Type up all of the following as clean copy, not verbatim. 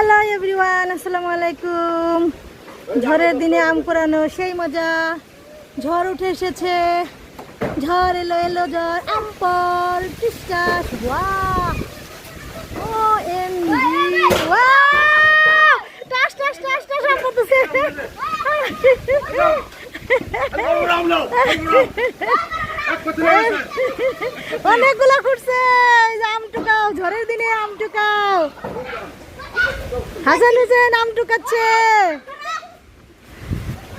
Hello everyone, আসসালামু আলাইকুম। ঝড়ের দিনে আম কুড়ানো সেই মজা। ঝড় উঠে এসেছে, ঝড় এলো এলো ঝড়, আম পর টিসটাস, wow oh M G, wow টাস টাস টাস টাস আম পড়তেছে। অনেকগুলো ফুটছে, এই যে আম টুকাও, ঝড়ের দিনে আম টুকাও। হাসান হোসেন আম টুকাচ্ছে,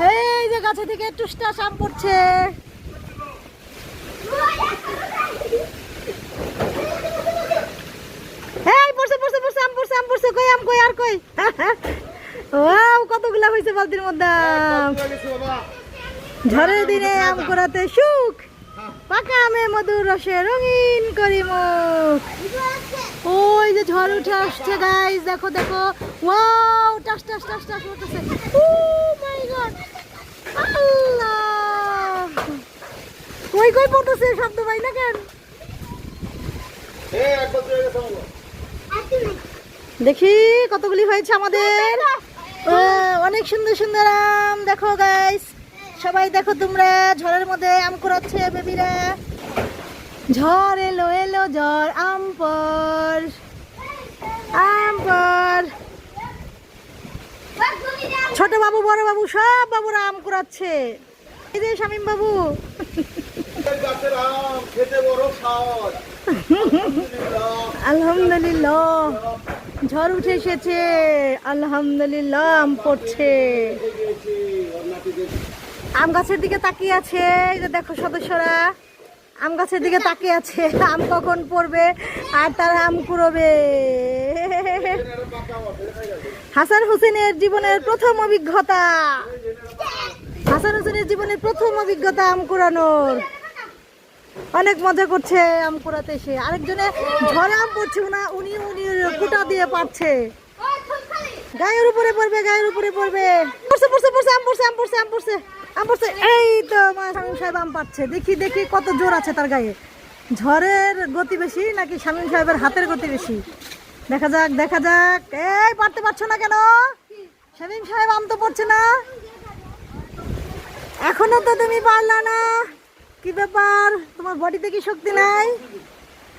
এই যে গাছে থেকে টুসটাস আম পড়ছে। এই পড়ছে পড়ছে পড়ছে আম পড়ছে, আম পড়ছে, কই আম, কই আর কই। ওয়াও কতগুলা হয়েছে বালতির মধ্যে আম। ঝড়ের দিনে আম কুড়াতে সুখ, পাকা আমে মধুর রসে রঙিন করি মুখ। ওই যে ঝড় উঠে আসছে গাইস, দেখো দেখো, ওয়াও টাস টাস টাস টাস উঠতেছে। ও মাই গড, আল্লাহ, কই কই পড়তেছে, শব্দ পাই না কেন? দেখি কতগুলি হয়েছে আমাদের। অনেক সুন্দর সুন্দর আম, দেখো গাইস, সবাই দেখো তোমরা, ঝড়ের মধ্যে আম কুড়াচ্ছে বেবিরা। ঝড় এলো এলো ঝড়, আম পর আম পর। ছোট বাবু বড় বাবু সব বাবুরা আম কুড়াচ্ছে। এই যে শামীম বাবু, আলহামদুলিল্লাহ ঝড় উঠে এসেছে, আলহামদুলিল্লাহ আম পড়ছে। আম গাছের দিকে তাকিয়ে আছে, এই যে দেখো সদস্যরা আম গাছের দিকে তাকিয়ে আছে, আম কখন পড়বে আর তারা আম কুড়োবে। হাসান হোসেনের জীবনের প্রথম অভিজ্ঞতা, হাসান হোসেনের জীবনের প্রথম অভিজ্ঞতা আম কুড়ানোর। অনেক মজা করছে আম কুড়াতে এসে। আরেকজনে ঝড়ে আম পড়ছে না, উনি উনি কুটা দিয়ে পারছে। গায়ের উপরে পড়বে, গায়ের উপরে পড়বে। পড়ছে পড়ছে পড়ছে আম পড়ছে, আম পড়ছে, আম পড়ছে, আম পড়ছে। এই তো আমার শামীম সাহেব আম পাচ্ছে। দেখি দেখি কত জোর আছে তার গায়ে। ঝড়ের গতি বেশি নাকি শামীম সাহেবের হাতের গতি বেশি? দেখা যাক দেখা যাক। এই পারতে পারছো না কেন শামীম সাহেব? আম তো পড়ছে না এখনো, তো তুমি পারলা না, কি ব্যাপার? তোমার বডিতে কি শক্তি নাই?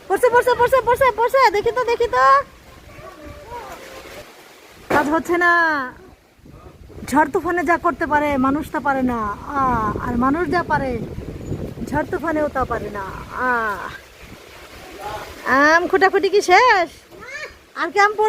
পড়ছে পড়ছে পড়ছে পড়ছে পড়ছে, দেখি তো দেখি তো, কাজ হচ্ছে না। ঝড় তুফানে যা করতে পারে মানুষ তা পারে না, আর মানুষ যা পারে ঝড় তুফানেও তা পারে না। আম খোটাখুটি কি শেষ? আর কি আম পড়বে?